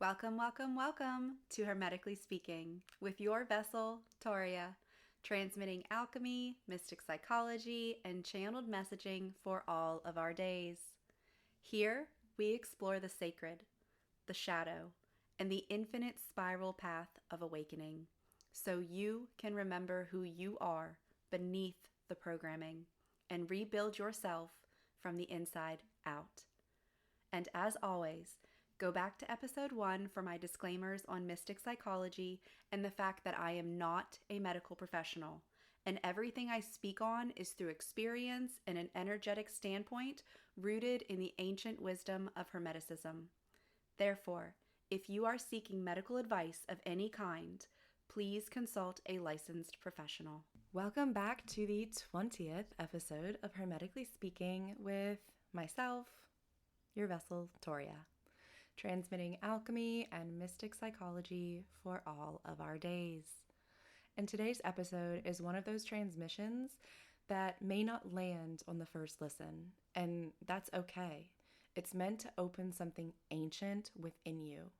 Welcome, welcome, welcome to Hermetically Speaking with your vessel, Toria, transmitting alchemy, mystic psychology, and channeled messaging for all of our days. Here, we explore the sacred, the shadow, and the infinite spiral path of awakening so you can remember who you are beneath the programming and rebuild yourself from the inside out. And as always, go back to episode 1 for my disclaimers on mystic psychology and the fact that I am not a medical professional, and everything I speak on is through experience and an energetic standpoint rooted in the ancient wisdom of Hermeticism. Therefore, if you are seeking medical advice of any kind, please consult a licensed professional. Welcome back to the 20th episode of Hermetically Speaking with myself, your vessel, Toria, transmitting alchemy and mystic psychology for all of our days. And today's episode is one of those transmissions that may not land on the first listen, and that's okay. It's meant to open something ancient within you,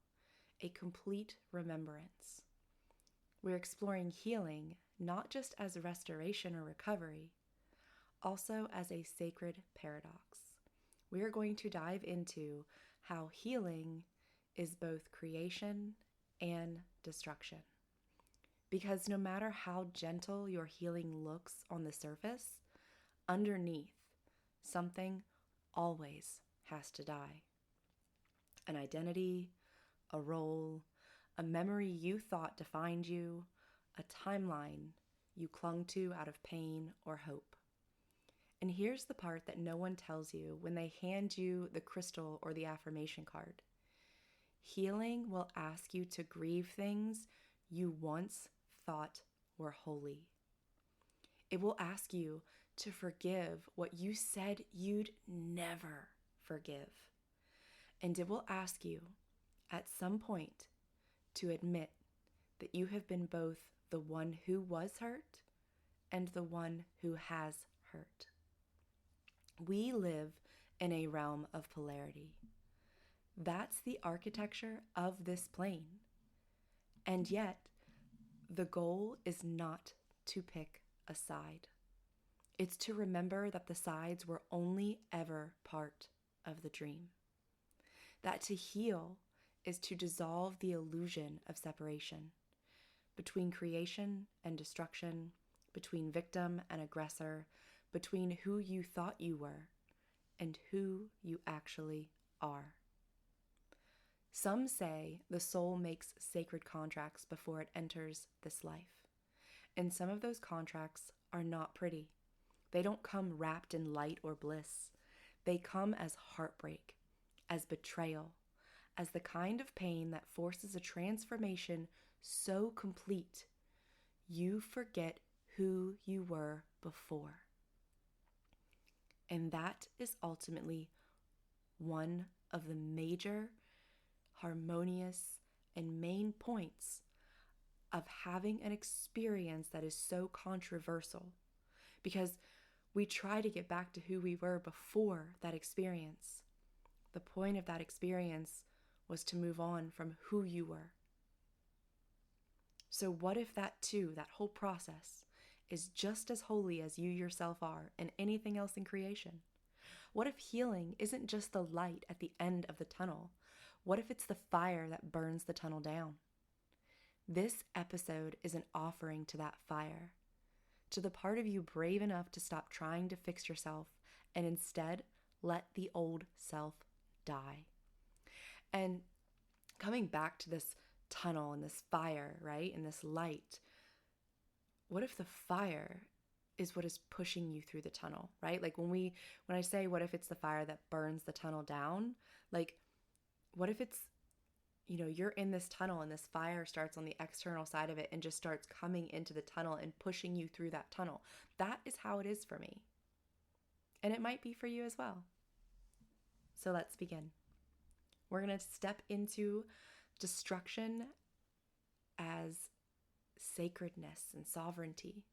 a complete remembrance. We're exploring healing not just as restoration or recovery, also as a sacred paradox. We are going to dive into how healing is both creation and destruction. Because no matter how gentle your healing looks on the surface, underneath, something always has to die. An identity, a role, a memory you thought defined you, a timeline you clung to out of pain or hope. And here's the part that no one tells you when they hand you the crystal or the affirmation card. Healing will ask you to grieve things you once thought were holy. It will ask you to forgive what you said you'd never forgive. And it will ask you, at some point, to admit that you have been both the one who was hurt and the one who has hurt. We live in a realm of polarity. That's the architecture of this plane. And yet, the goal is not to pick a side. It's to remember that the sides were only ever part of the dream. That to heal is to dissolve the illusion of separation between creation and destruction, between victim and aggressor, between who you thought you were and who you actually are. Some say the soul makes sacred contracts before it enters this life. And some of those contracts are not pretty. They don't come wrapped in light or bliss. They come as heartbreak, as betrayal, as the kind of pain that forces a transformation so complete you forget who you were before. And that is ultimately one of the major, harmonious, and main points of having an experience that is so controversial, because we try to get back to who we were before that experience. The point of that experience was to move on from who you were. So what if that too, that whole process, is just as holy as you yourself are and anything else in creation? What if healing isn't just the light at the end of the tunnel? What if it's the fire that burns the tunnel down? This episode is an offering to that fire, to the part of you brave enough to stop trying to fix yourself and instead let the old self die. And coming back to this tunnel and this fire, right, and this light, what if the fire is what is pushing you through the tunnel, right? Like when I say, what if it's the fire that burns the tunnel down? Like, what if it's, you're in this tunnel and this fire starts on the external side of it and just starts coming into the tunnel and pushing you through that tunnel? That is how it is for me. And it might be for you as well. So let's begin. We're going to step into destruction as sacredness and sovereignty,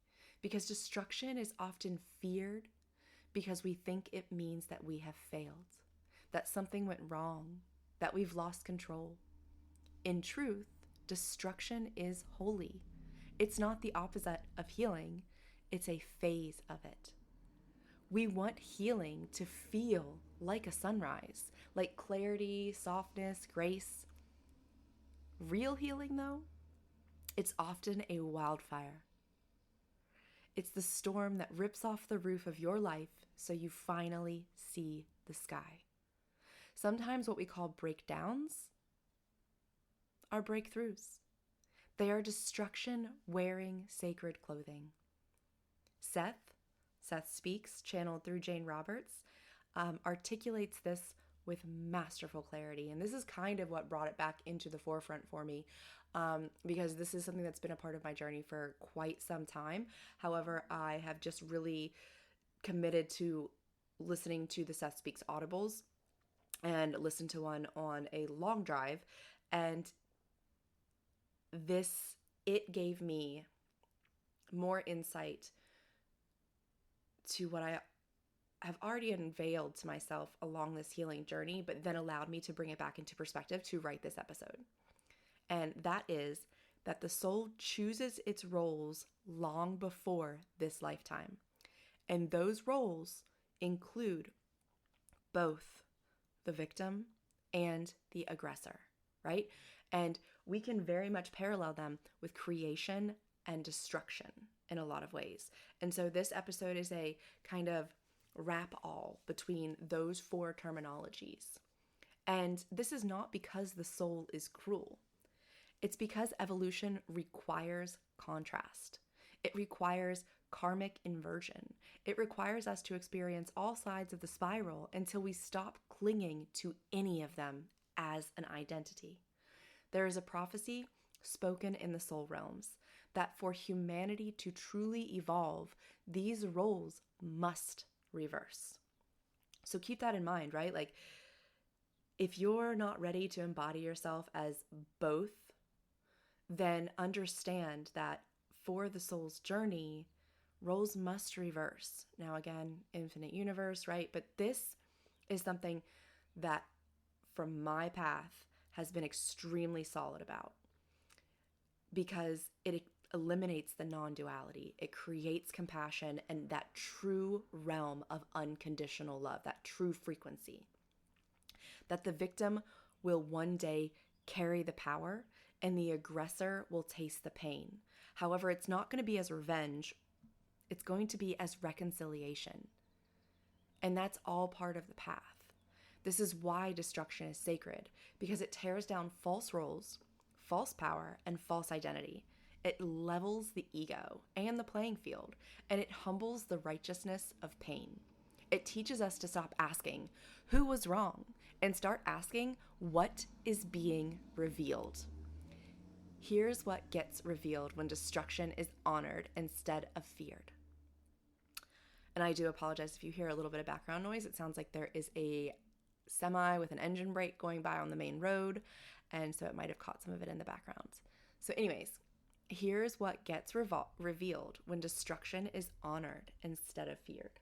because destruction is often feared because we think it means that we have failed, that something went wrong, that we've lost control. In truth, destruction is holy. It's not the opposite of healing, it's a phase of it. We want healing to feel like a sunrise, like clarity, softness, grace. Real healing, though, it's often a wildfire. It's the storm that rips off the roof of your life so you finally see the sky. Sometimes what we call breakdowns are breakthroughs. They are destruction wearing sacred clothing. Seth Speaks, channeled through Jane Roberts, articulates this with masterful clarity. And this is kind of what brought it back into the forefront for me, because this is something that's been a part of my journey for quite some time. However, I have just really committed to listening to the Seth Speaks audibles and listened to one on a long drive. And it gave me more insight to what I have already unveiled to myself along this healing journey, but then allowed me to bring it back into perspective to write this episode. And that is that the soul chooses its roles long before this lifetime. And those roles include both the victim and the aggressor, right? And we can very much parallel them with creation and destruction in a lot of ways. And so this episode is a kind of wrap all between those four terminologies. And this is not because the soul is cruel. It's because evolution requires contrast. It requires karmic inversion. It requires us to experience all sides of the spiral until we stop clinging to any of them as an identity. There is a prophecy spoken in the soul realms that for humanity to truly evolve, these roles must reverse. So keep that in mind, right? Like, if you're not ready to embody yourself as both, then understand that for the soul's journey, roles must reverse. Now, again, infinite universe, right? But this is something that from my path has been extremely solid about, because it eliminates the non-duality. It creates compassion and that true realm of unconditional love, that true frequency. That the victim will one day carry the power and the aggressor will taste the pain. However, it's not going to be as revenge. It's going to be as reconciliation. And that's all part of the path. This is why destruction is sacred, because it tears down false roles, false power, and false identity. It levels the ego and the playing field, and it humbles the righteousness of pain. It teaches us to stop asking, who was wrong, and start asking, what is being revealed? Here's what gets revealed when destruction is honored instead of feared. And I do apologize if you hear a little bit of background noise. It sounds like there is a semi with an engine brake going by on the main road, and so it might have caught some of it in the background. So anyways, here's what gets revealed when destruction is honored instead of feared.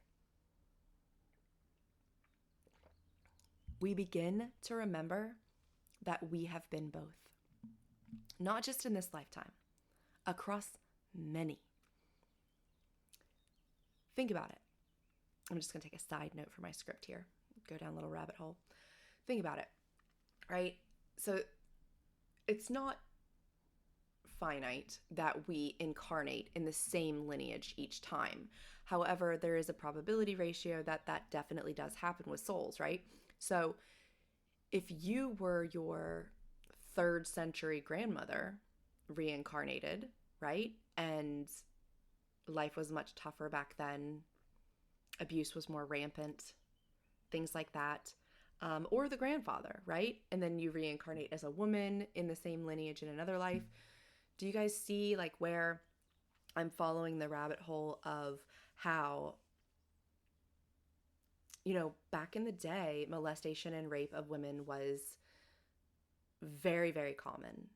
We begin to remember that we have been both, not just in this lifetime, across many. Think about it. I'm just going to take a side note for my script here, go down a little rabbit hole. Think about it, right? So it's not finite that we incarnate in the same lineage each time. However, there is a probability ratio that that definitely does happen with souls, right? So if you were your 3rd century grandmother reincarnated, right? And life was much tougher back then, abuse was more rampant, things like that. Or the grandfather, right? And then you reincarnate as a woman in the same lineage in another life. Do you guys see like where I'm following the rabbit hole of how, back in the day, molestation and rape of women was very, very common.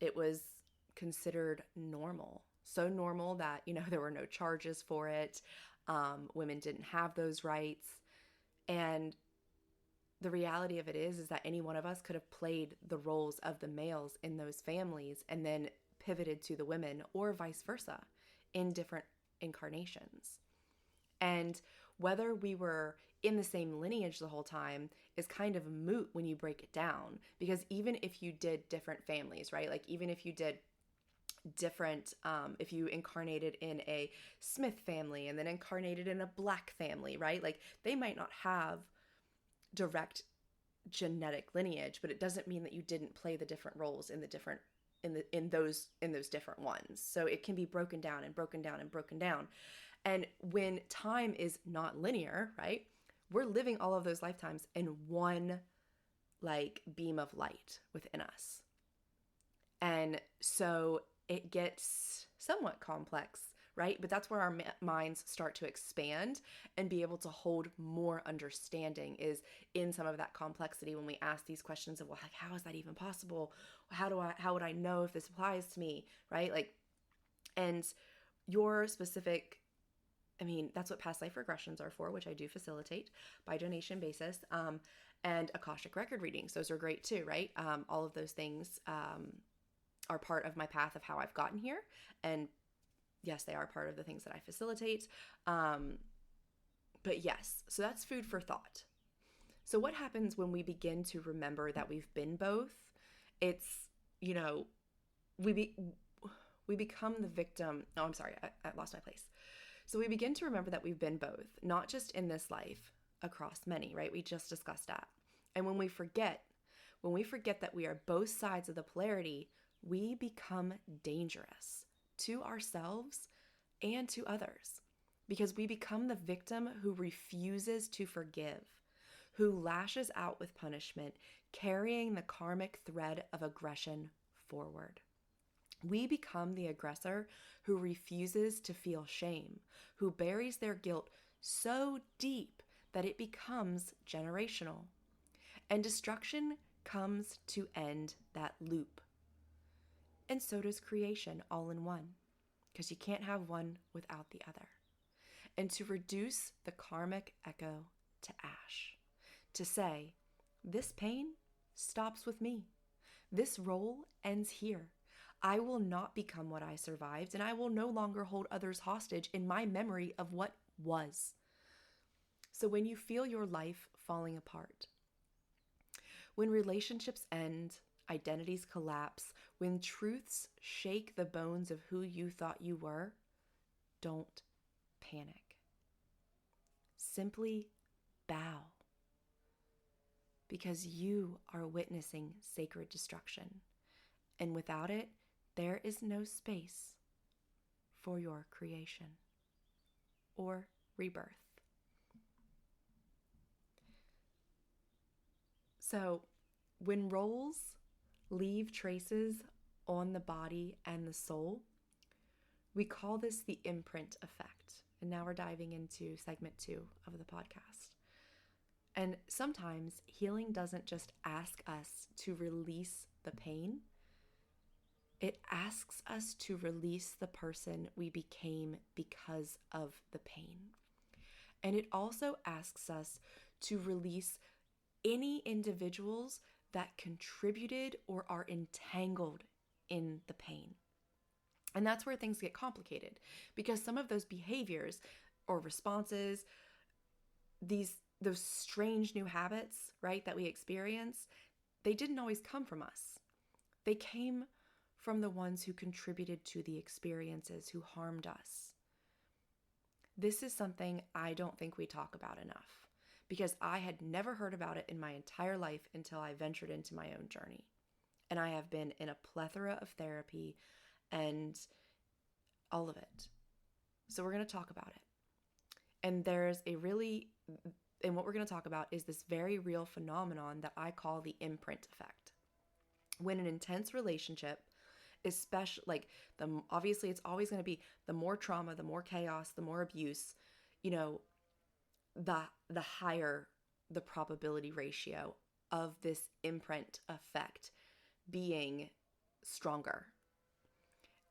It was considered normal. So normal that, there were no charges for it. Women didn't have those rights. And the reality of it is that any one of us could have played the roles of the males in those families and then pivoted to the women, or vice versa, in different incarnations. And whether we were in the same lineage the whole time is kind of moot when you break it down, because even if you did different families, right? Like even if you did different, if you incarnated in a Smith family and then incarnated in a Black family, right? Like they might not have direct genetic lineage, but it doesn't mean that you didn't play the different roles in the different in those different ones. So it can be broken down and broken down and broken down. And when time is not linear, right? We're living all of those lifetimes in one like beam of light within us. And so it gets somewhat complex, right? But that's where our minds start to expand and be able to hold more understanding, is in some of that complexity when we ask these questions of, well, like, how is that even possible? How would I know if this applies to me, right? Like, and your specific, I mean, that's what past life regressions are for, which I do facilitate by donation basis, and Akashic record readings. Those are great too, right? All of those things are part of my path of how I've gotten here. And yes, they are part of the things that I facilitate. But yes, so that's food for thought. So what happens when we begin to remember that we've been both? It's, you know, we become the victim. Oh, I'm sorry, I lost my place. So we begin to remember that we've been both, not just in this life, across many, right? We just discussed that. And when we forget that we are both sides of the polarity, we become dangerous to ourselves and to others, because we become the victim who refuses to forgive, who lashes out with punishment, carrying the karmic thread of aggression forward. We become the aggressor who refuses to feel shame, who buries their guilt so deep that it becomes generational. And destruction comes to end that loop. And so does creation, all in one, because you can't have one without the other. And to reduce the karmic echo to ash, to say, this pain stops with me. This role ends here. I will not become what I survived, and I will no longer hold others hostage in my memory of what was. So when you feel your life falling apart, when relationships end, identities collapse, when truths shake the bones of who you thought you were, don't panic. Simply bow, because you are witnessing sacred destruction, and without it, there is no space for your creation or rebirth. So, when roles leave traces on the body and the soul, we call this the imprint effect. And now we're diving into segment 2 of the podcast. And sometimes healing doesn't just ask us to release the pain, it asks us to release the person we became because of the pain. And it also asks us to release any individuals that contributed or are entangled in the pain. And that's where things get complicated, because some of those behaviors or responses, those strange new habits, right, that we experience, they didn't always come from us. They came from the ones who contributed to the experiences, who harmed us. This is something I don't think we talk about enough, because I had never heard about it in my entire life until I ventured into my own journey. And I have been in a plethora of therapy and all of it. So we're going to talk about it. And what we're going to talk about is this very real phenomenon that I call the imprint effect. When an intense relationship, especially obviously it's always going to be the more trauma, the more chaos, the more abuse, the higher the probability ratio of this imprint effect being stronger.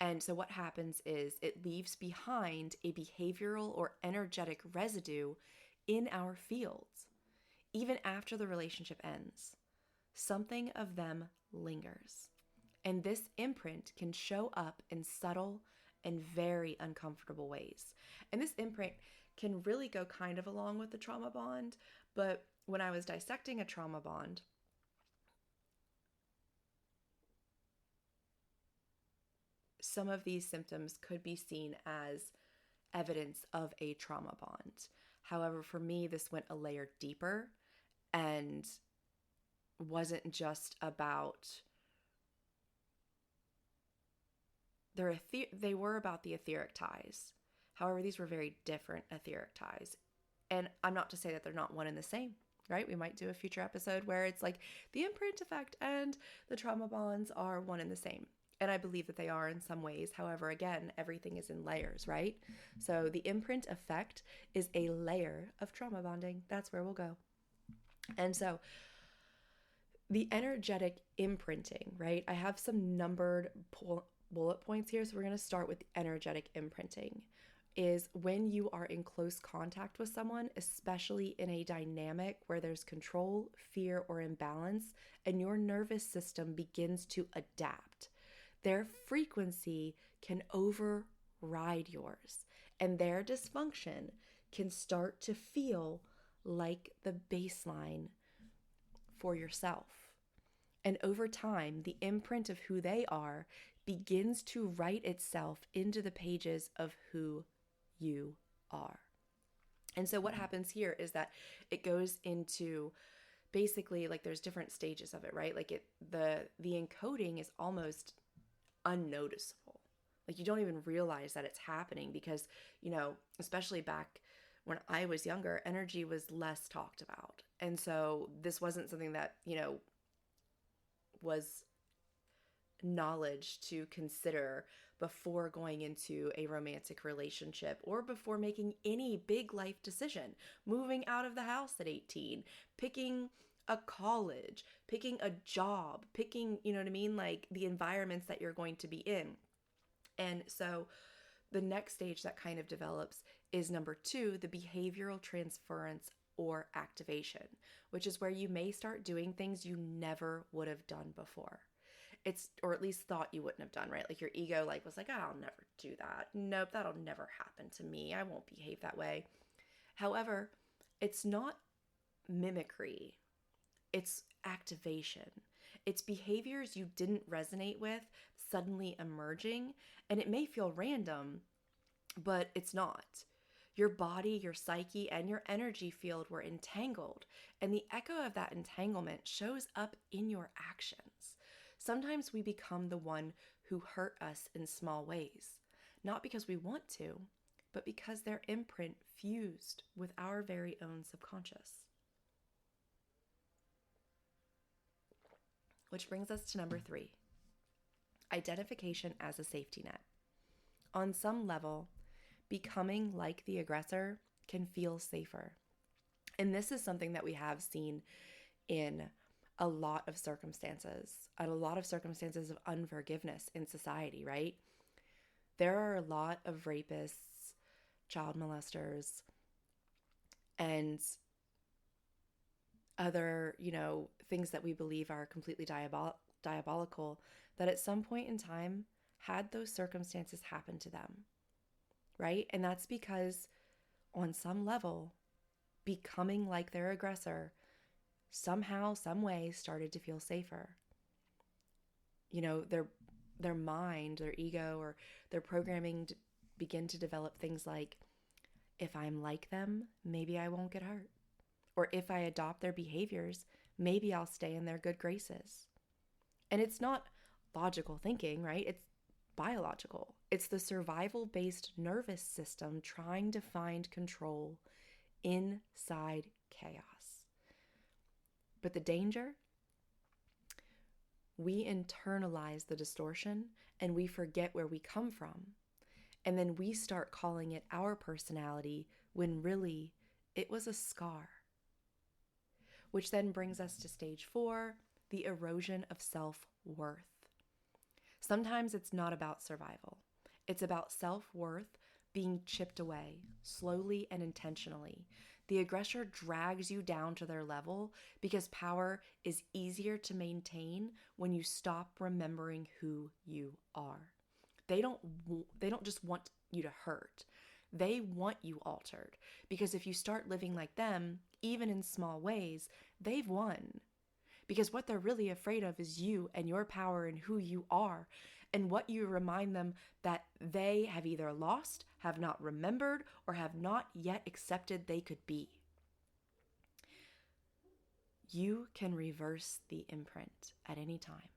And so what happens is it leaves behind a behavioral or energetic residue in our fields, even after the relationship ends, something of them lingers. And this imprint can show up in subtle and very uncomfortable ways. And this imprint can really go kind of along with the trauma bond. But when I was dissecting a trauma bond, some of these symptoms could be seen as evidence of a trauma bond. However, for me, this went a layer deeper and wasn't just about they were about the etheric ties. However, these were very different etheric ties. And I'm not to say that they're not one and the same, right? We might do a future episode where it's like the imprint effect and the trauma bonds are one and the same. And I believe that they are in some ways. However, again, everything is in layers, right? So the imprint effect is a layer of trauma bonding. That's where we'll go. And so the energetic imprinting, right? I have some numbered bullet points here. So we're going to start with energetic imprinting. Is when you are in close contact with someone, especially in a dynamic where there's control, fear, or imbalance, and your nervous system begins to adapt. Their frequency can override yours, and their dysfunction can start to feel like the baseline for yourself. And over time, the imprint of who they are begins to write itself into the pages of who you are. And so what happens here is that it goes into basically like there's different stages of it, right? Like the encoding is almost unnoticeable. Like you don't even realize that it's happening because, especially back when I was younger, energy was less talked about. And so this wasn't something that, was knowledge to consider before going into a romantic relationship or before making any big life decision, moving out of the house at 18, picking a college, picking a job, picking, like the environments that you're going to be in. And so the next stage that kind of develops is number 2, the behavioral transference or activation, which is where you may start doing things you never would have done before. Or at least thought you wouldn't have done, right? Like your ego was like, I'll never do that. Nope, that'll never happen to me. I won't behave that way. However, it's not mimicry. It's activation. It's behaviors you didn't resonate with suddenly emerging, and it may feel random, but it's not. Your body, your psyche, and your energy field were entangled, and the echo of that entanglement shows up in your actions. Sometimes we become the one who hurt us in small ways, not because we want to, but because their imprint fused with our very own subconscious. Which brings us to number 3, identification as a safety net. On some level, becoming like the aggressor can feel safer. And this is something that we have seen in a lot of circumstances of unforgiveness in society, right? There are a lot of rapists, child molesters, and other, things that we believe are completely diabolical that at some point in time had those circumstances happen to them, right? And that's because on some level, becoming like their aggressor somehow, some way started to feel safer. Their mind, their ego, or their programming begin to develop things like, if I'm like them, maybe I won't get hurt. Or if I adopt their behaviors, maybe I'll stay in their good graces. And it's not logical thinking, right? It's biological. It's the survival-based nervous system trying to find control inside chaos. But the danger? We internalize the distortion and we forget where we come from. And then we start calling it our personality when really it was a scar. Which then brings us to stage 4, the erosion of self-worth. Sometimes it's not about survival. It's about self-worth being chipped away slowly and intentionally. The aggressor drags you down to their level because power is easier to maintain when you stop remembering who you are. They don't just want you to hurt. They want you altered, because if you start living like them, even in small ways, they've won. Because what they're really afraid of is you and your power and who you are, and what you remind them that they have either lost, have not remembered, or have not yet accepted they could be. You can reverse the imprint at any time.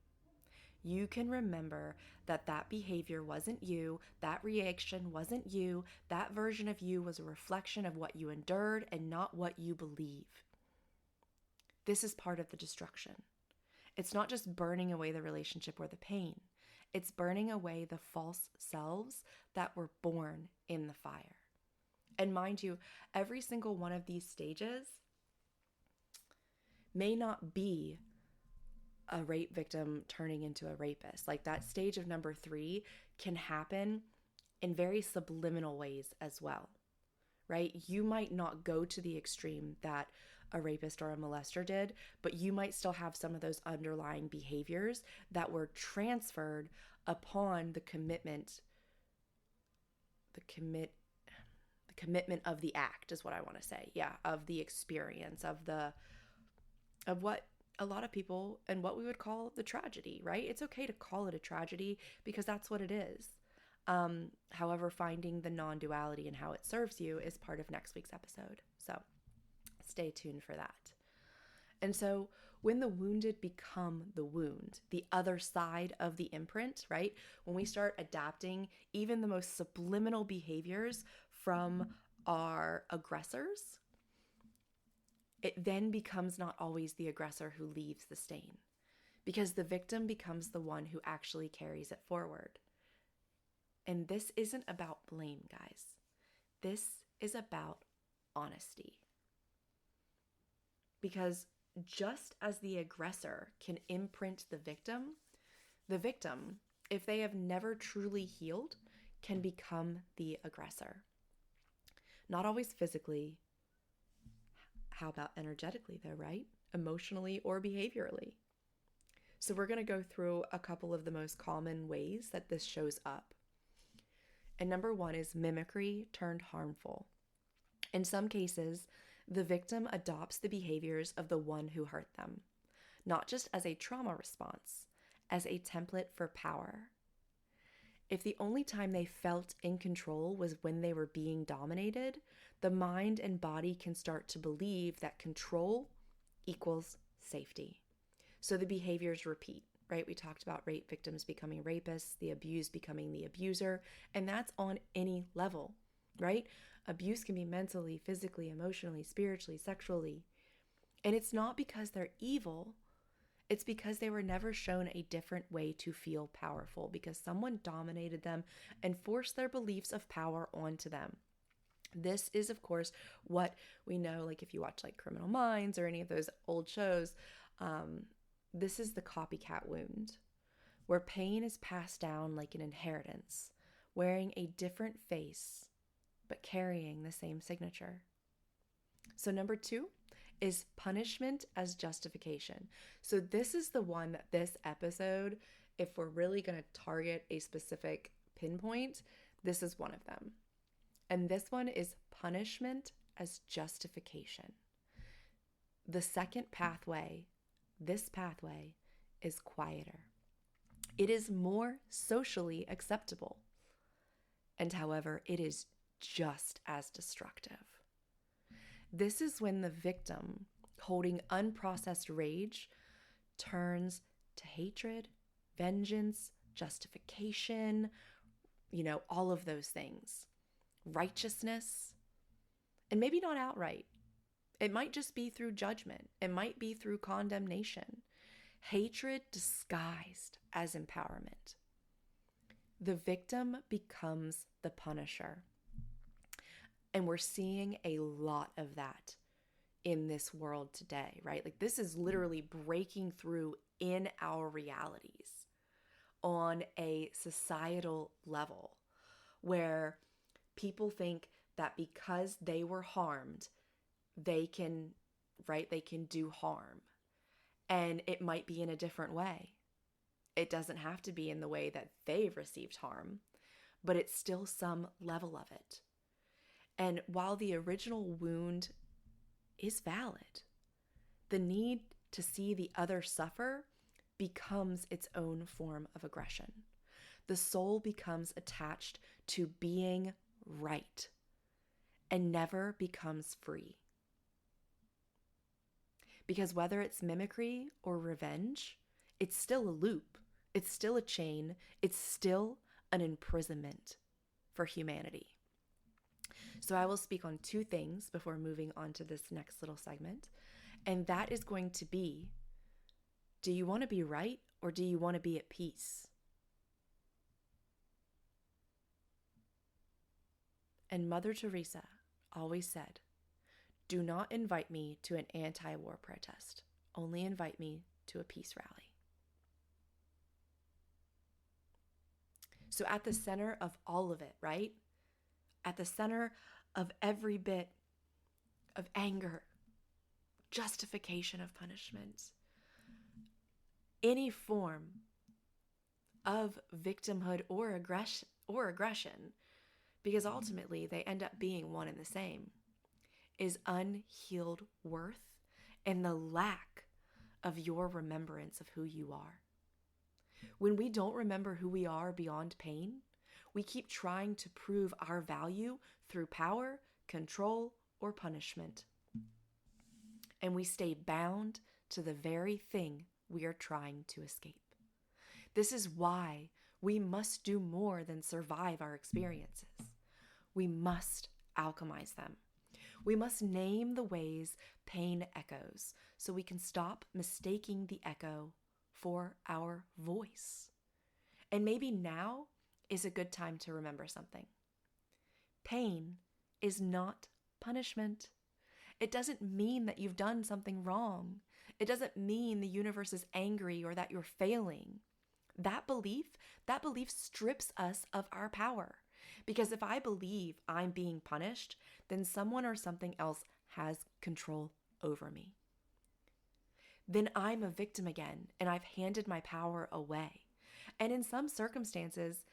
You can remember that that behavior wasn't you, that reaction wasn't you, that version of you was a reflection of what you endured and not what you believe. This is part of the destruction. It's not just burning away the relationship or the pain. It's burning away the false selves that were born in the fire. And mind you, every single one of these stages may not be a rape victim turning into a rapist. Like that stage of number 3 can happen in very subliminal ways as well, right? You might not go to the extreme that a rapist or a molester did, but you might still have some of those underlying behaviors that were transferred upon the commitment of the act is what I want to say. Yeah, of the experience, of what a lot of people and what we would call the tragedy, right? It's okay to call it a tragedy because that's what it is. However, finding the non-duality and how it serves you is part of next week's episode. So stay tuned for that. And so when the wounded become the wound, the other side of the imprint, right? When we start adapting even the most subliminal behaviors from our aggressors, it then becomes not always the aggressor who leaves the stain, because the victim becomes the one who actually carries it forward. And this isn't about blame, guys. This is about honesty. Because just as the aggressor can imprint the victim, if they have never truly healed, can become the aggressor. Not always physically. How about energetically though, right? Emotionally or behaviorally. So we're going to go through a couple of the most common ways that this shows up. And number 1 is mimicry turned harmful. In some cases, the victim adopts the behaviors of the one who hurt them, not just as a trauma response, as a template for power. If the only time they felt in control was when they were being dominated, the mind and body can start to believe that control equals safety. So the behaviors repeat, right? We talked about rape victims becoming rapists, the abused becoming the abuser, and that's on any level, right? Abuse can be mentally, physically, emotionally, spiritually, sexually. And it's not because they're evil. It's because they were never shown a different way to feel powerful, because someone dominated them and forced their beliefs of power onto them. This is, of course, what we know, like if you watch like Criminal Minds or any of those old shows, this is the copycat wound, where pain is passed down like an inheritance, wearing a different face, but carrying the same signature. So number 2 is punishment as justification. So this is the one that this episode, if we're really going to target a specific pinpoint, this is one of them. And this one is punishment as justification. The second pathway, this pathway, is quieter. It is more socially acceptable. And however, it is just as destructive. This is when the victim, holding unprocessed rage, turns to hatred, vengeance, justification, all of those things. Righteousness, and maybe not outright. It might just be through judgment. It might be through condemnation. Hatred disguised as empowerment. The victim becomes the punisher. And we're seeing a lot of that in this world today, right? Like this is literally breaking through in our realities on a societal level, where people think that because they were harmed, they can, right, they can do harm. And it might be in a different way. It doesn't have to be in the way that they've received harm, but it's still some level of it. And while the original wound is valid, the need to see the other suffer becomes its own form of aggression. The soul becomes attached to being right and never becomes free. Because whether it's mimicry or revenge, it's still a loop, it's still a chain, it's still an imprisonment for humanity. So I will speak on two things before moving on to this next little segment. And that is going to be, do you want to be right or do you want to be at peace? And Mother Teresa always said, do not invite me to an anti-war protest. Only invite me to a peace rally. So at the center of all of it, right? At the center of every bit of anger, justification of punishment, any form of victimhood or aggression, because ultimately they end up being one and the same, is unhealed worth and the lack of your remembrance of who you are. When we don't remember who we are beyond pain, we keep trying to prove our value through power, control, or punishment. And we stay bound to the very thing we are trying to escape. This is why we must do more than survive our experiences. We must alchemize them. We must name the ways pain echoes so we can stop mistaking the echo for our voice. And maybe now is a good time to remember something. Pain is not punishment. It doesn't mean that you've done something wrong. It doesn't mean the universe is angry or that you're failing. That belief strips us of our power. Because if I believe I'm being punished, then someone or something else has control over me. Then I'm a victim again, and I've handed my power away. And in some circumstances,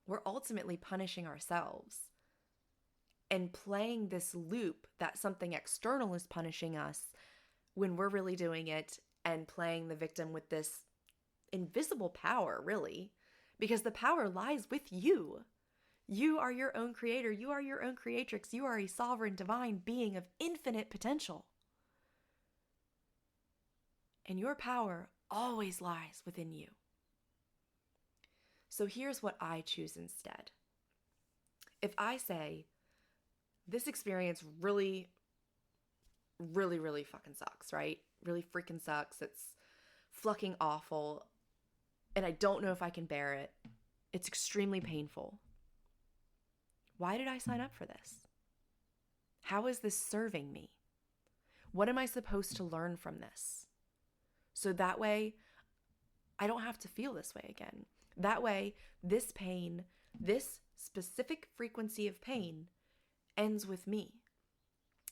we're ultimately punishing ourselves and playing this loop that something external is punishing us when we're really doing it, and playing the victim with this invisible power, really, because the power lies with you. You are your own creator. You are your own creatrix. You are a sovereign, divine being of infinite potential. And your power always lies within you. So here's what I choose instead. If I say, this experience really, really, really fucking sucks, right? Really freaking sucks. It's fucking awful. And I don't know if I can bear it. It's extremely painful. Why did I sign up for this? How is this serving me? What am I supposed to learn from this? So that way, I don't have to feel this way again. That way, this pain, this specific frequency of pain, ends with me.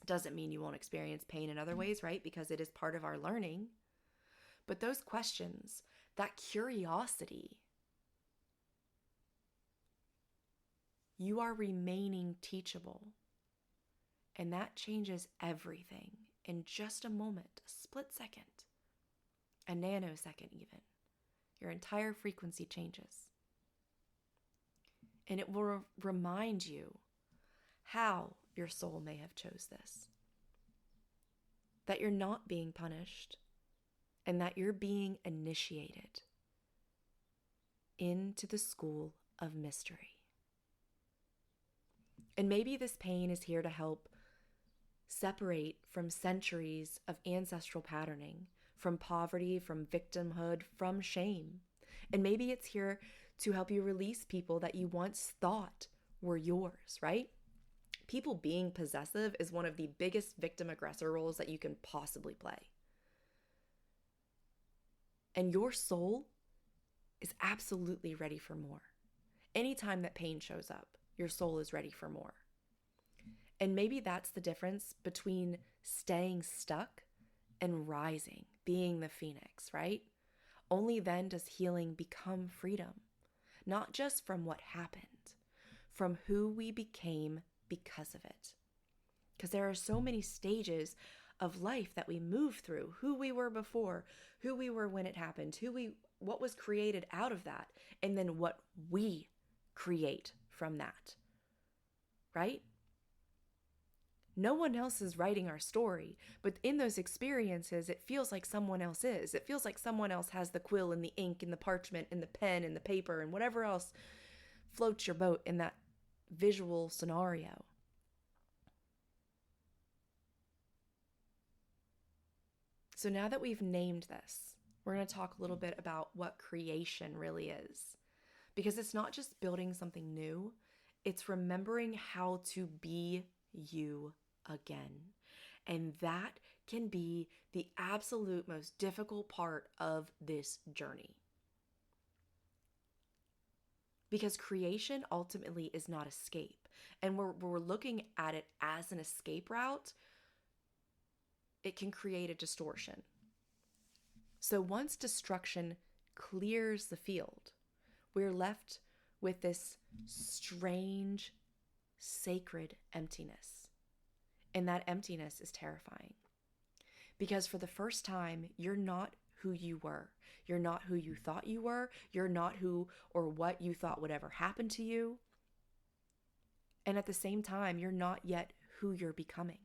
Doesn't mean you won't experience pain in other ways, right? Because it is part of our learning. But those questions, that curiosity, you are remaining teachable. And that changes everything in just a moment, a split second, a nanosecond even. Your entire frequency changes. And it will remind you how your soul may have chose this. That you're not being punished, and that you're being initiated into the school of mystery. And maybe this pain is here to help separate from centuries of ancestral patterning, from poverty, from victimhood, from shame. And maybe it's here to help you release people that you once thought were yours, right? People being possessive is one of the biggest victim-aggressor roles that you can possibly play. And your soul is absolutely ready for more. Anytime that pain shows up, your soul is ready for more. And maybe that's the difference between staying stuck and rising, being the phoenix, right? Only then does healing become freedom, not just from what happened, from who we became because of it. Because there are so many stages of life that we move through, who we were before, who we were when it happened, what was created out of that, and then what we create from that, right? No one else is writing our story, but in those experiences, it feels like someone else is. It feels like someone else has the quill and the ink and the parchment and the pen and the paper and whatever else floats your boat in that visual scenario. So now that we've named this, we're going to talk a little bit about what creation really is. Because it's not just building something new, it's remembering how to be you again. And that can be the absolute most difficult part of this journey. Because creation ultimately is not escape. And we're looking at it as an escape route, it can create a distortion. So once destruction clears the field, we're left with this strange, sacred emptiness. And that emptiness is terrifying. Because for the first time, you're not who you were. You're not who you thought you were. You're not who or what you thought would ever happen to you. And at the same time, you're not yet who you're becoming.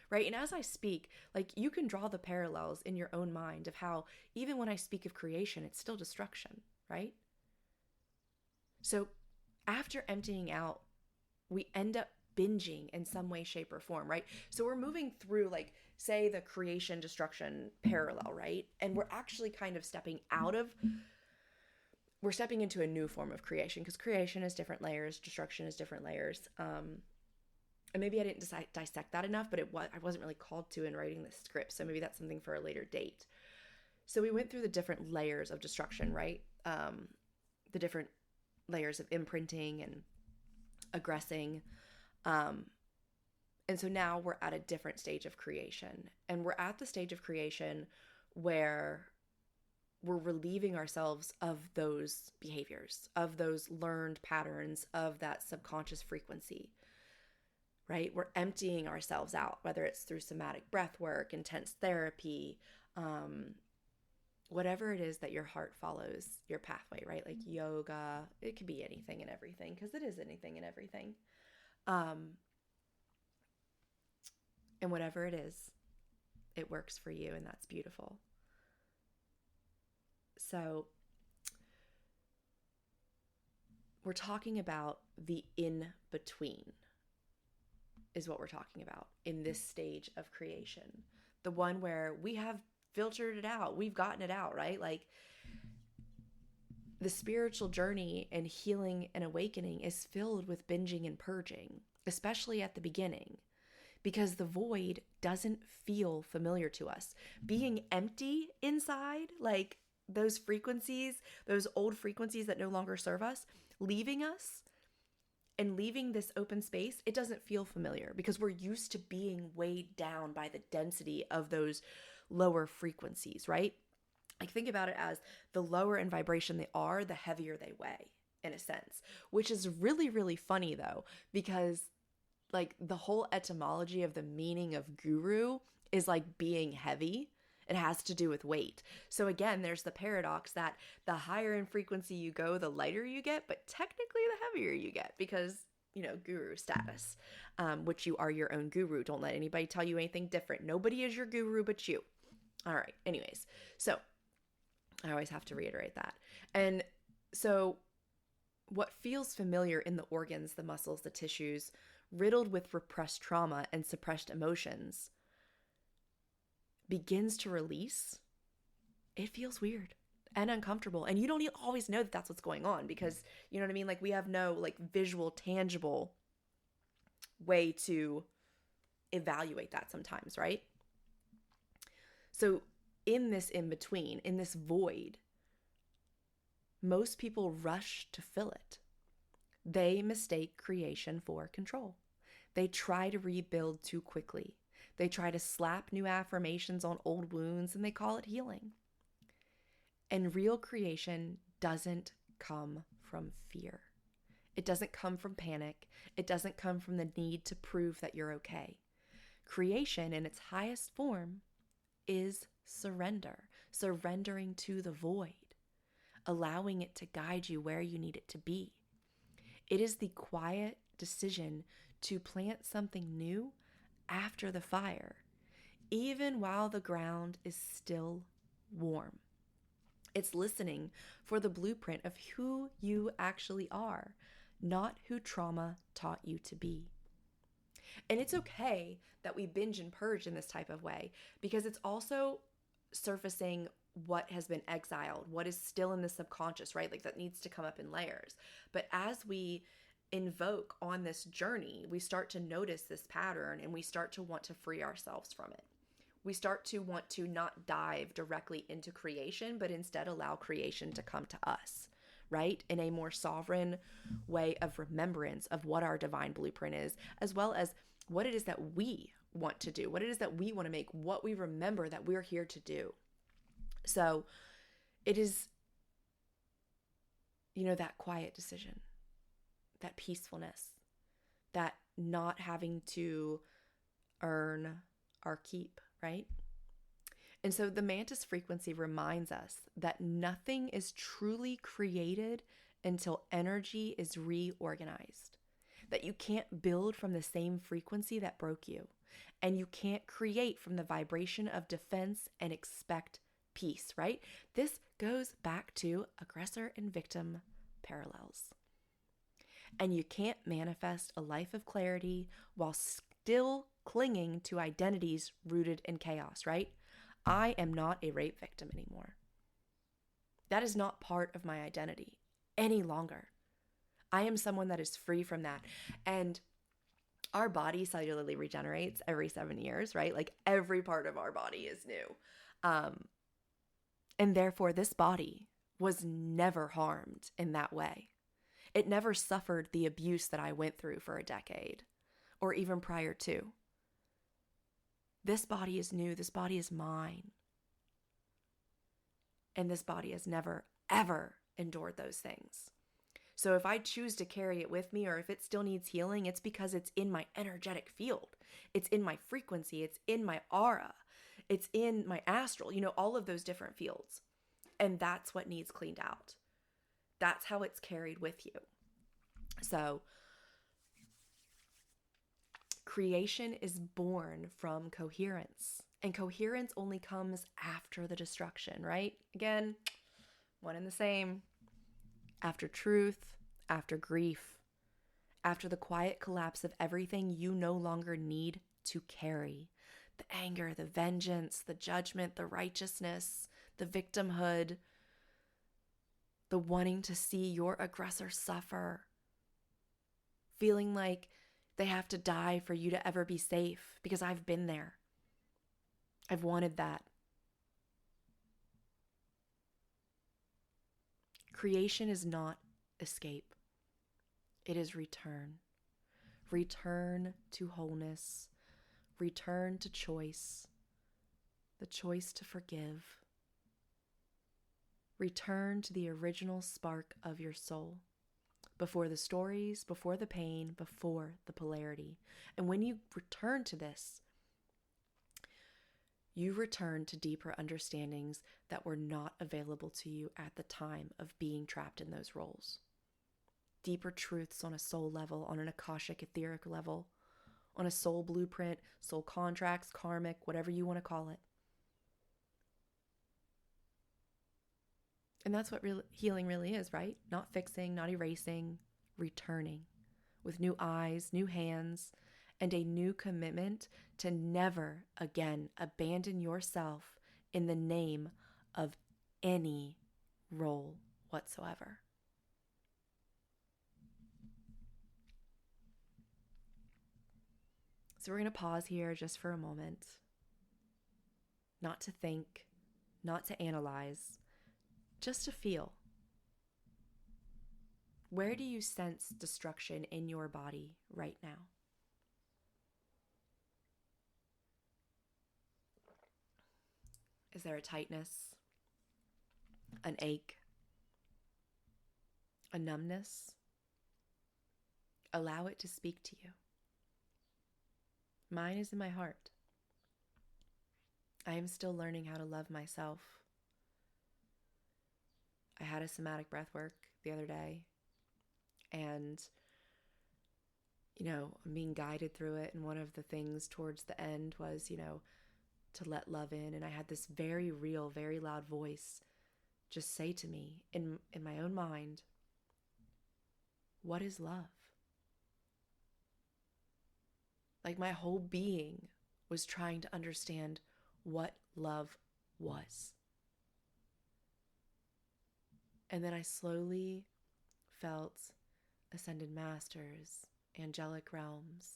Right? And as I speak, like, you can draw the parallels in your own mind of how even when I speak of creation, it's still destruction, right? So after emptying out, we end up binging in some way, shape, or form, right? So we're moving through, like, say, the creation destruction parallel, right? And we're actually kind of stepping into a new form of creation, because creation is different layers, destruction is different layers. And maybe I didn't dissect that enough, but I wasn't really called to in writing this script. So maybe that's something for a later date. So we went through the different layers of destruction, right? The different layers of imprinting and aggressing. And so now we're at a different stage of creation. And we're at the stage of creation where we're relieving ourselves of those behaviors, of those learned patterns, of that subconscious frequency. Right? We're emptying ourselves out, whether it's through somatic breath work, intense therapy, whatever it is that your heart follows your pathway, right? Like yoga, it could be anything and everything, because it is anything and everything. And whatever it is, it works for you, and that's beautiful. So we're talking about the in-between. Is what we're talking about in this stage of creation. The one where we have filtered it out. We've gotten it out, right? Like, the spiritual journey and healing and awakening is filled with binging and purging, especially at the beginning, because the void doesn't feel familiar to us. Being empty inside, like those frequencies, those old frequencies that no longer serve us, leaving us, and leaving this open space, it doesn't feel familiar because we're used to being weighed down by the density of those lower frequencies, right? Like, think about it as the lower in vibration they are, the heavier they weigh, in a sense, which is really, really funny though, because like the whole etymology of the meaning of guru is like being heavy. It has to do with weight. So again, there's the paradox that the higher in frequency you go, the lighter you get, but technically the heavier you get because, guru status, which you are your own guru. Don't let anybody tell you anything different. Nobody is your guru but you. All right. Anyways, so I always have to reiterate that. And so what feels familiar in the organs, the muscles, the tissues, riddled with repressed trauma and suppressed emotions, begins to release, it feels weird and uncomfortable. And you don't always know that that's what's going on because, you know what I mean? Like, we have no like visual, tangible way to evaluate that sometimes, right? So in this in-between, in this void, most people rush to fill it. They mistake creation for control. They try to rebuild too quickly. They try to slap new affirmations on old wounds and they call it healing. And real creation doesn't come from fear. It doesn't come from panic. It doesn't come from the need to prove that you're okay. Creation in its highest form is surrender, surrendering to the void, allowing it to guide you where you need it to be. It is the quiet decision to plant something new after the fire, even while the ground is still warm. It's listening for the blueprint of who you actually are, not who trauma taught you to be. And it's okay that we binge and purge in this type of way, because it's also surfacing what has been exiled, what is still in the subconscious, right? Like that needs to come up in layers. But as we invoke on this journey, we start to notice this pattern and we start to want to free ourselves from it. We start to want to not dive directly into creation, but instead allow creation to come to us, right? In a more sovereign way of remembrance of what our divine blueprint is, as well as what it is that we want to do, what it is that we want to make, what we remember that we're here to do. So it is, that quiet decision, that peacefulness, that not having to earn our keep, right? And so the mantis frequency reminds us that nothing is truly created until energy is reorganized, that you can't build from the same frequency that broke you, and you can't create from the vibration of defense and expect peace, right? This goes back to aggressor and victim parallels. And you can't manifest a life of clarity while still clinging to identities rooted in chaos, right? I am not a rape victim anymore. That is not part of my identity any longer. I am someone that is free from that. And our body cellularly regenerates every 7 years, right? Like every part of our body is new. And therefore, this body was never harmed in that way. It never suffered the abuse that I went through for a decade or even prior to. This body is new. This body is mine. And this body has never, ever endured those things. So if I choose to carry it with me, or if it still needs healing, it's because it's in my energetic field. It's in my frequency. It's in my aura. It's in my astral, all of those different fields. And that's what needs cleaned out. That's how it's carried with you. So creation is born from coherence. And coherence only comes after the destruction, right? Again, one and the same. After truth, after grief, after the quiet collapse of everything you no longer need to carry. The anger, the vengeance, the judgment, the righteousness, the victimhood, the wanting to see your aggressor suffer, feeling like they have to die for you to ever be safe, because I've been there. I've wanted that. Creation is not escape. It is return. Return to wholeness. Return to choice. The choice to forgive. Return to the original spark of your soul. Before the stories, before the pain, before the polarity. And when you return to this, you return to deeper understandings that were not available to you at the time of being trapped in those roles. Deeper truths on a soul level, on an Akashic etheric level, on a soul blueprint, soul contracts, karmic, whatever you want to call it. And that's what healing really is, right? Not fixing, not erasing, returning with new eyes, new hands, and a new commitment to never again abandon yourself in the name of any role whatsoever. So we're going to pause here just for a moment, not to think, not to analyze, just to feel. Where do you sense destruction in your body right now? Is there a tightness, an ache, a numbness? Allow it to speak to you. Mine is in my heart. I am still learning how to love myself. I had a somatic breath work the other day, and I'm being guided through it, and one of the things towards the end was, to let love in, and I had this very real, very loud voice just say to me in my own mind, what is love? Like my whole being was trying to understand what love was. And then I slowly felt ascended masters, angelic realms,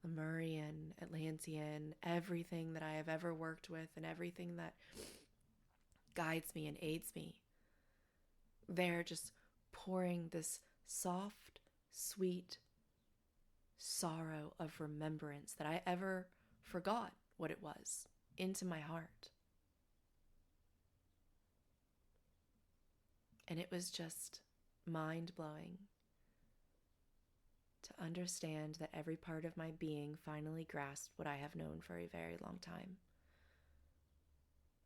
Lemurian, Atlantean, everything that I have ever worked with and everything that guides me and aids me. They're just pouring this soft, sweet sorrow of remembrance that I ever forgot what it was into my heart. And it was just mind-blowing to understand that every part of my being finally grasped what I have known for a very long time,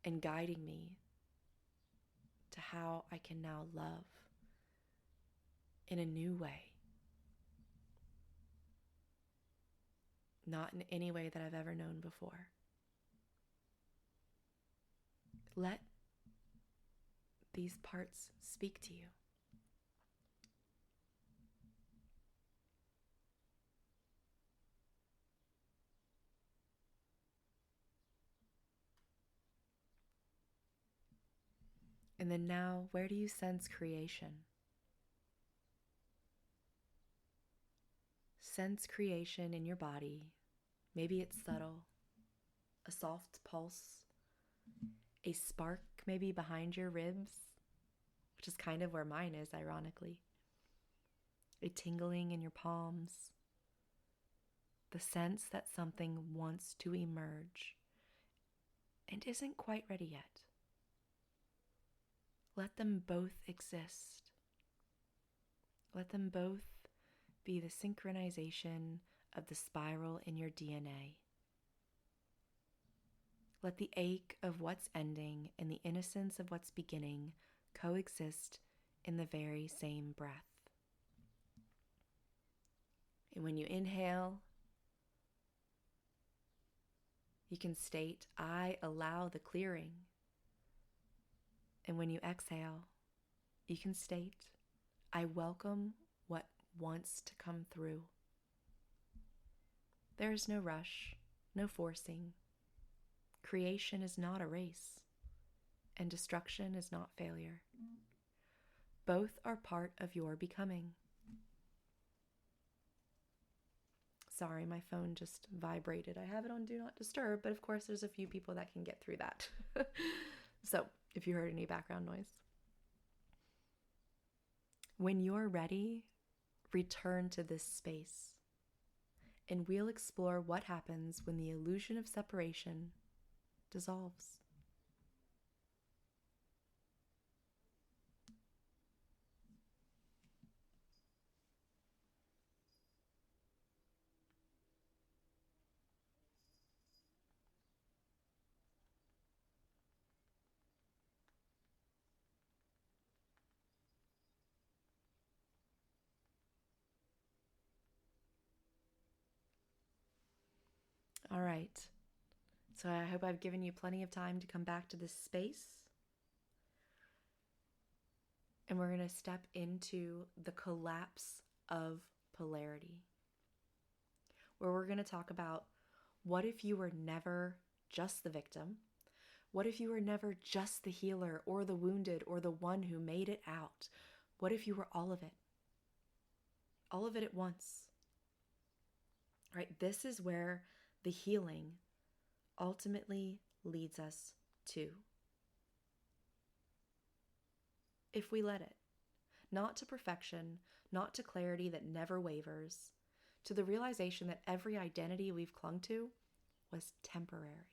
and guiding me to how I can now love in a new way. Not in any way that I've ever known before. Let these parts speak to you. And then now, where do you sense creation? Sense creation in your body. Maybe it's subtle, a soft pulse, a spark maybe behind your ribs, which is kind of where mine is, ironically. A tingling in your palms, the sense that something wants to emerge and isn't quite ready yet. Let them both exist. Let them both be the synchronization of the spiral in your DNA. Let the ache of what's ending and the innocence of what's beginning coexist in the very same breath. And when you inhale, you can state, I allow the clearing. And when you exhale, you can state, I welcome what wants to come through. There is no rush, no forcing. Creation is not a race, and destruction is not failure. Both are part of your becoming. Sorry, my phone just vibrated. I have it on Do Not Disturb, but of course there's a few people that can get through that. So, if you heard any background noise. When you're ready, return to this space, and we'll explore what happens when the illusion of separation dissolves. All right. So I hope I've given you plenty of time to come back to this space. And we're going to step into the collapse of polarity, where we're going to talk about what if you were never just the victim? What if you were never just the healer or the wounded or the one who made it out? What if you were all of it? All of it at once. Right? This is where the healing ultimately leads us to. If we let it. Not to perfection, not to clarity that never wavers, to the realization that every identity we've clung to was temporary.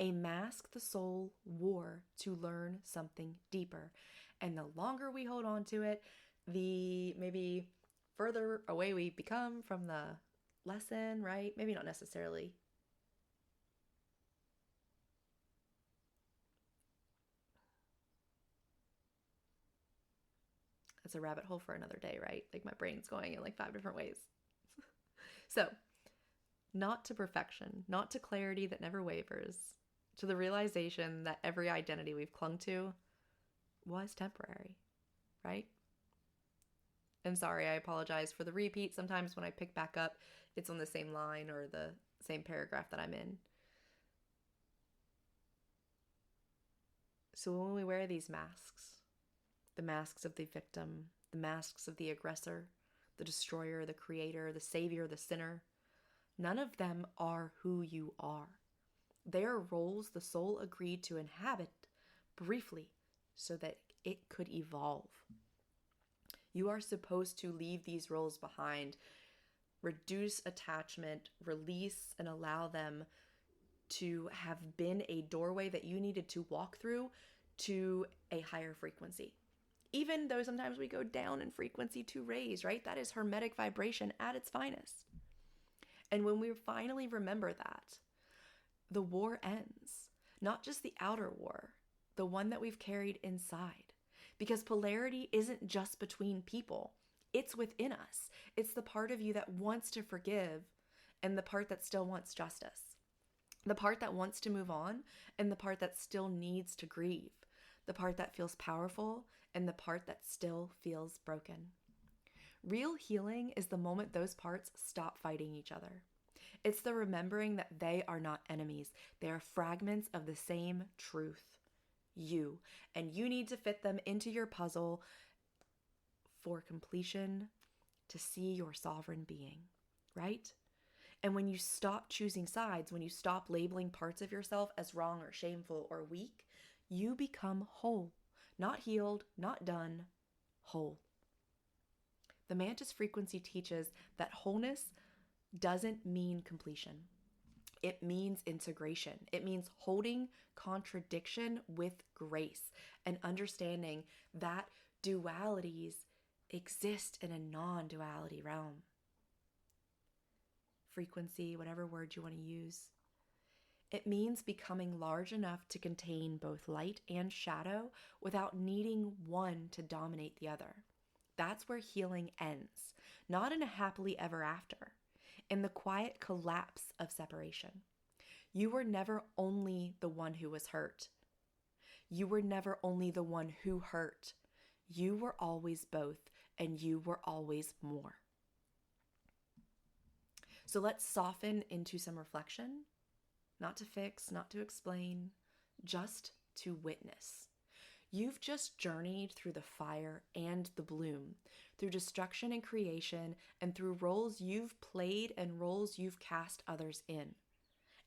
A mask the soul wore to learn something deeper. And the longer we hold on to it, the maybe further away we become from the lesson, right? Maybe not necessarily. That's a rabbit hole for another day, right? Like my brain's going in like 5 different ways. So, not to perfection, not to clarity that never wavers, to the realization that every identity we've clung to was temporary, right? And sorry, I apologize for the repeat. Sometimes when I pick back up, it's on the same line or the same paragraph that I'm in. So when we wear these masks, the masks of the victim, the masks of the aggressor, the destroyer, the creator, the savior, the sinner, none of them are who you are. They are roles the soul agreed to inhabit briefly so that it could evolve. You are supposed to leave these roles behind, reduce attachment, release, and allow them to have been a doorway that you needed to walk through to a higher frequency. Even though sometimes we go down in frequency to raise, right? That is hermetic vibration at its finest. And when we finally remember that, the war ends. Not just the outer war, the one that we've carried inside. Because polarity isn't just between people. It's within us. It's the part of you that wants to forgive and the part that still wants justice. The part that wants to move on and the part that still needs to grieve. The part that feels powerful and the part that still feels broken. Real healing is the moment those parts stop fighting each other. It's the remembering that they are not enemies. They are fragments of the same truth, you. And you need to fit them into your puzzle for completion to see your sovereign being, right? And when you stop choosing sides, when you stop labeling parts of yourself as wrong or shameful or weak, you become whole. Not healed, not done, whole. The Mantis frequency teaches that wholeness doesn't mean completion. It means integration. It means holding contradiction with grace and understanding that dualities exist in a non-duality realm. Frequency, whatever word you want to use. It means becoming large enough to contain both light and shadow without needing one to dominate the other. That's where healing ends, not in a happily ever after, in the quiet collapse of separation. You were never only the one who was hurt. You were never only the one who hurt. You were always both, and you were always more. So let's soften into some reflection, not to fix, not to explain, just to witness. You've just journeyed through the fire and the bloom, through destruction and creation, and through roles you've played and roles you've cast others in.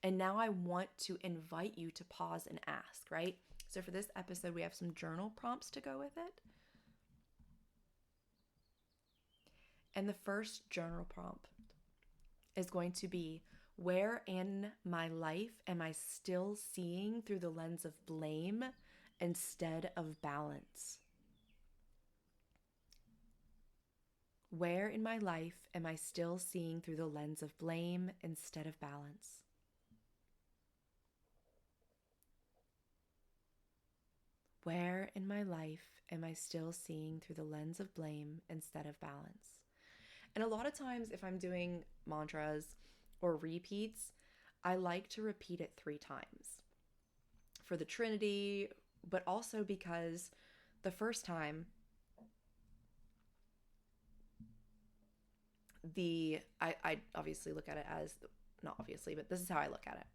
And now I want to invite you to pause and ask, right? So for this episode, we have some journal prompts to go with it. And the first journal prompt is going to be, where in my life am I still seeing through the lens of blame instead of balance? Where in my life am I still seeing through the lens of blame instead of balance? Where in my life am I still seeing through the lens of blame instead of balance? And a lot of times if I'm doing mantras or repeats, I like to repeat it 3 times for the Trinity, but also because the first time I obviously look at it as, not obviously, but this is how I look at it.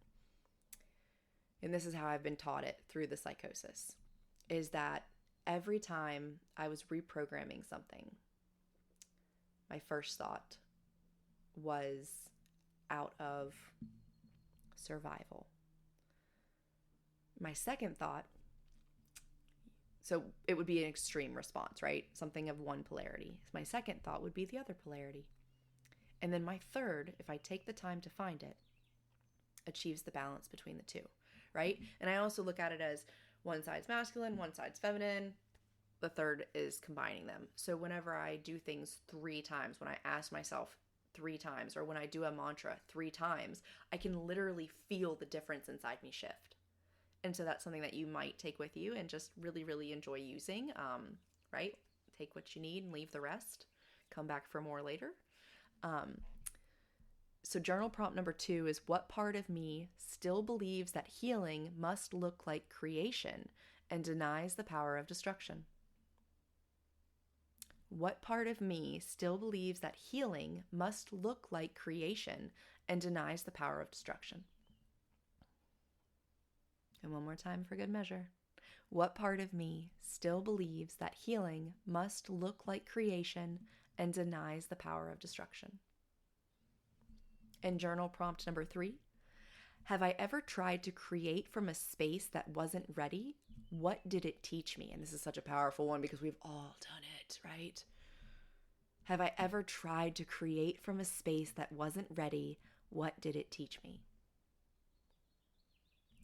And this is how I've been taught it through the psychosis, is that every time I was reprogramming something, my first thought was out of survival. My second thought, so it would be an extreme response, right? Something of one polarity. My second thought would be the other polarity. And then my third, if I take the time to find it, achieves the balance between the two, right? And I also look at it as one side's masculine, one side's feminine. The third is combining them. So whenever I do things 3 times, when I ask myself 3 times, or when I do a mantra 3 times, I can literally feel the difference inside me shift. And so that's something that you might take with you and just really, really enjoy using, right? Take what you need and leave the rest. Come back for more later. So journal prompt number 2 is, what part of me still believes that healing must look like creation and denies the power of destruction? What part of me still believes that healing must look like creation and denies the power of destruction? And one more time for good measure. What part of me still believes that healing must look like creation and denies the power of destruction? And journal prompt number 3. Have I ever tried to create from a space that wasn't ready? What did it teach me? And this is such a powerful one because we've all done it, right? Have I ever tried to create from a space that wasn't ready? What did it teach me?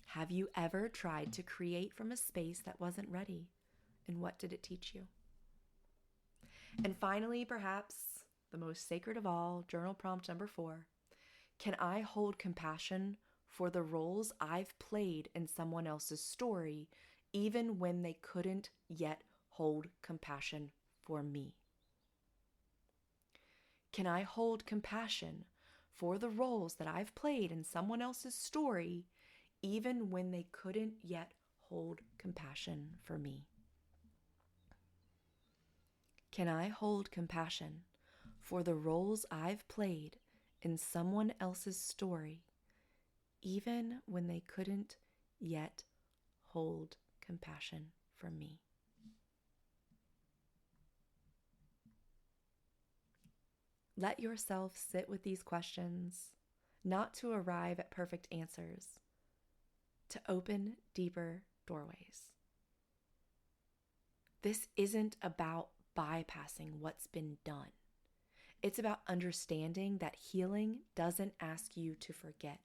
Have you ever tried to create from a space that wasn't ready? And what did it teach you? And finally, perhaps the most sacred of all, journal prompt number 4. Can I hold compassion for the roles I've played in someone else's story, even when they couldn't yet hold compassion for me? Can I hold compassion for the roles that I've played in someone else's story, even when they couldn't yet hold compassion for me? Can I hold compassion for the roles I've played in someone else's story, even when they couldn't yet hold compassion for me? Let yourself sit with these questions, not to arrive at perfect answers, to open deeper doorways. This isn't about bypassing what's been done. It's about understanding that healing doesn't ask you to forget.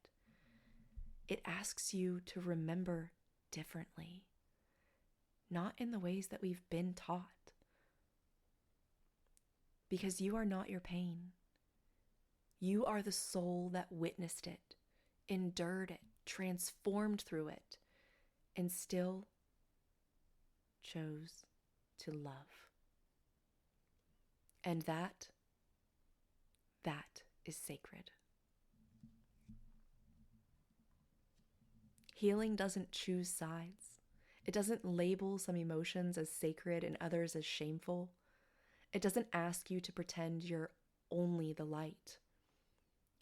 It asks you to remember differently, not in the ways that we've been taught. Because you are not your pain. You are the soul that witnessed it, endured it, transformed through it, and still chose to love. And that is sacred. Healing doesn't choose sides. It doesn't label some emotions as sacred and others as shameful. It doesn't ask you to pretend you're only the light.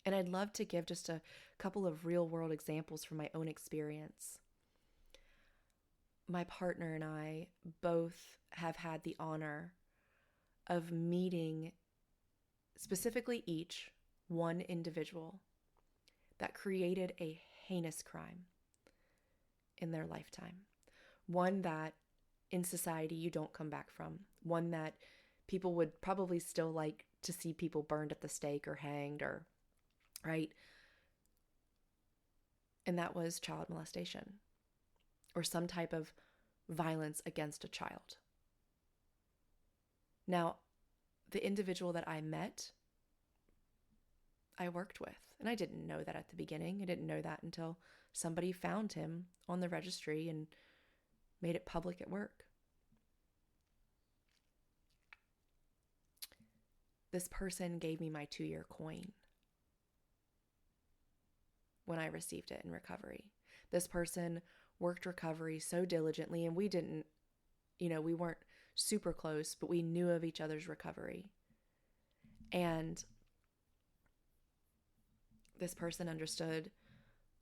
And I'd love to give just a couple of real-world examples from my own experience. My partner and I both have had the honor of meeting specifically each one individual that created a heinous crime in their lifetime. One that in society you don't come back from. One that people would probably still like to see people burned at the stake or hanged, or right? And that was child molestation or some type of violence against a child. Now, the individual that I met, I worked with, and I didn't know that at the beginning. I didn't know that until somebody found him on the registry and made it public at work. This person gave me my 2-year coin when I received it in recovery. This person worked recovery so diligently, and we didn't, we weren't super close, but we knew of each other's recovery. And this person understood,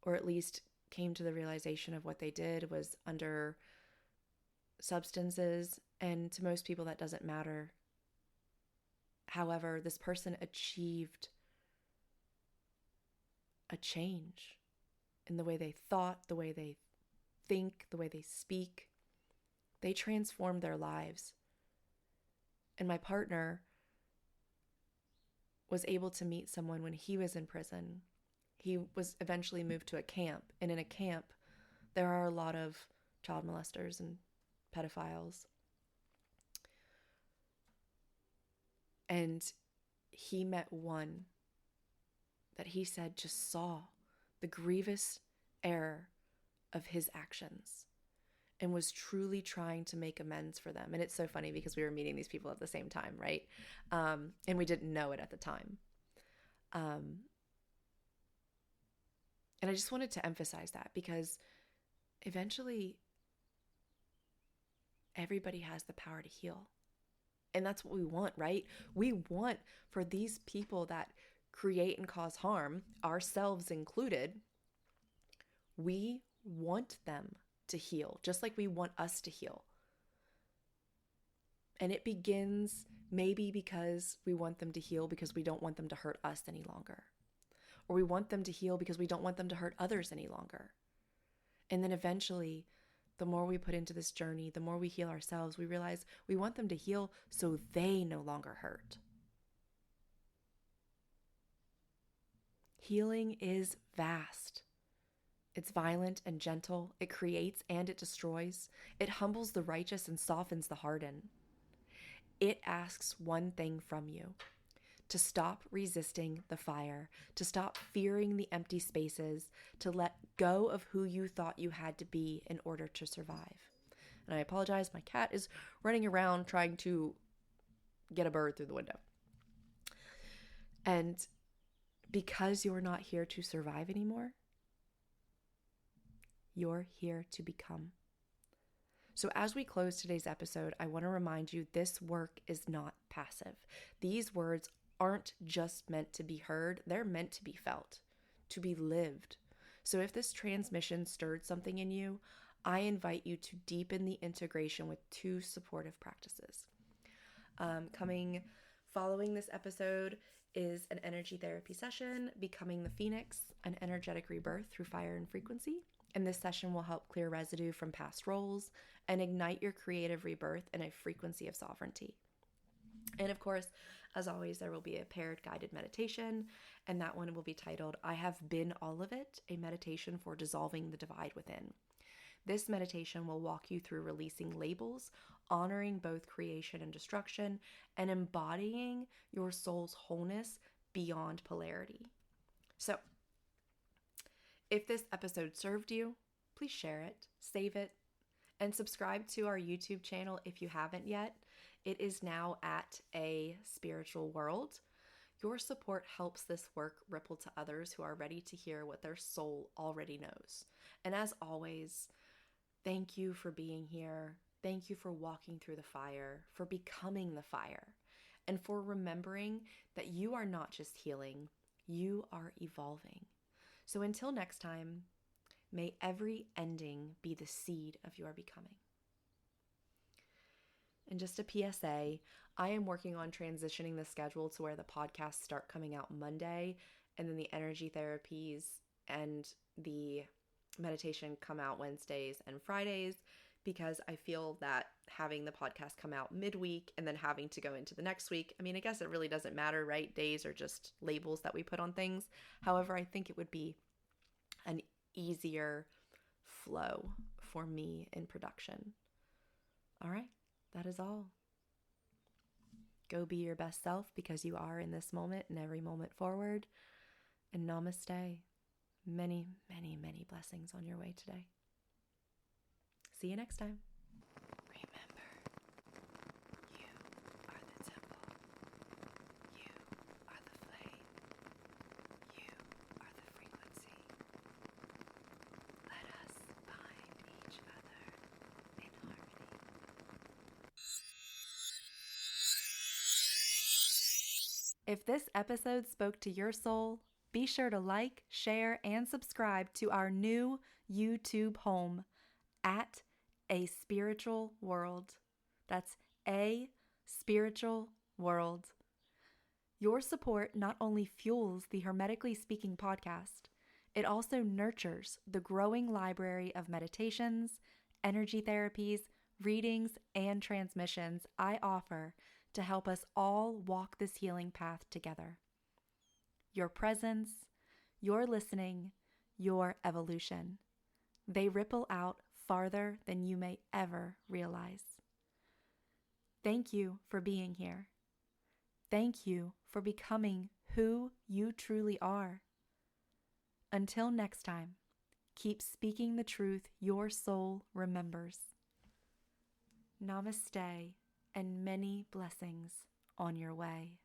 or at least came to the realization of what they did was under substances, and to most people that doesn't matter. However, this person achieved a change in the way they thought, the way they think, the way they speak. They transformed their lives. And my partner was able to meet someone when he was in prison. He was eventually moved to a camp, and in a camp, There are a lot of child molesters and pedophiles. And he met one that he said just saw the grievous error of his actions and was truly trying to make amends for them. And it's so funny because we were meeting these people at the same time, right? And we didn't know it at the time. And I just wanted to emphasize that because eventually everybody has the power to heal. And that's what we want, right? We want for these people that create and cause harm, ourselves included, we want them to heal, just like we want us to heal. And it begins maybe because we want them to heal because we don't want them to hurt us any longer. Or we want them to heal because we don't want them to hurt others any longer. And then eventually, the more we put into this journey, the more we heal ourselves, we realize we want them to heal so they no longer hurt. Healing is vast. It's violent and gentle. It creates and it destroys. It humbles the righteous and softens the hardened. It asks one thing from you: to stop resisting the fire, to stop fearing the empty spaces, to let go of who you thought you had to be in order to survive. And I apologize, my cat is running around trying to get a bird through the window. And because you're not here to survive anymore, you're here to become. So as we close today's episode, I want to remind you this work is not passive. These words aren't just meant to be heard, they're meant to be felt, to be lived. So if this transmission stirred something in you, I invite you to deepen the integration with 2 supportive practices. Following this episode is an energy therapy session, Becoming the Phoenix, an energetic rebirth through fire and frequency. And this session will help clear residue from past roles and ignite your creative rebirth in a frequency of sovereignty. And of course, as always, there will be a paired guided meditation, and that one will be titled, I Have Been All of It, a meditation for dissolving the divide within. This meditation will walk you through releasing labels, honoring both creation and destruction, and embodying your soul's wholeness beyond polarity. So, if this episode served you, please share it, save it, and subscribe to our YouTube channel if you haven't yet. It is now at A Spiritual World. Your support helps this work ripple to others who are ready to hear what their soul already knows. And as always, thank you for being here. Thank you for walking through the fire, for becoming the fire, and for remembering that you are not just healing, you are evolving. So until next time, may every ending be the seed of your becoming. And just a PSA, I am working on transitioning the schedule to where the podcasts start coming out Monday, and then the energy therapies and the meditation come out Wednesdays and Fridays, because I feel that having the podcast come out midweek and then having to go into the next week, I mean, I guess it really doesn't matter, right? Days are just labels that we put on things. However, I think it would be an easier flow for me in production. All right, that is all. Go be your best self because you are in this moment and every moment forward. And namaste. Many, many, many blessings on your way today. See you next time. Remember, you are the temple. You are the flame. You are the frequency. Let us find each other in harmony. If this episode spoke to your soul, be sure to like, share, and subscribe to our new YouTube home at A Spiritual World. That's A Spiritual World. Your support not only fuels the Hermetically Speaking podcast, it also nurtures the growing library of meditations, energy therapies, readings, and transmissions I offer to help us all walk this healing path together. Your presence, your listening, your evolution. They ripple out farther than you may ever realize. Thank you for being here. Thank you for becoming who you truly are. Until next time, keep speaking the truth your soul remembers. Namaste and many blessings on your way.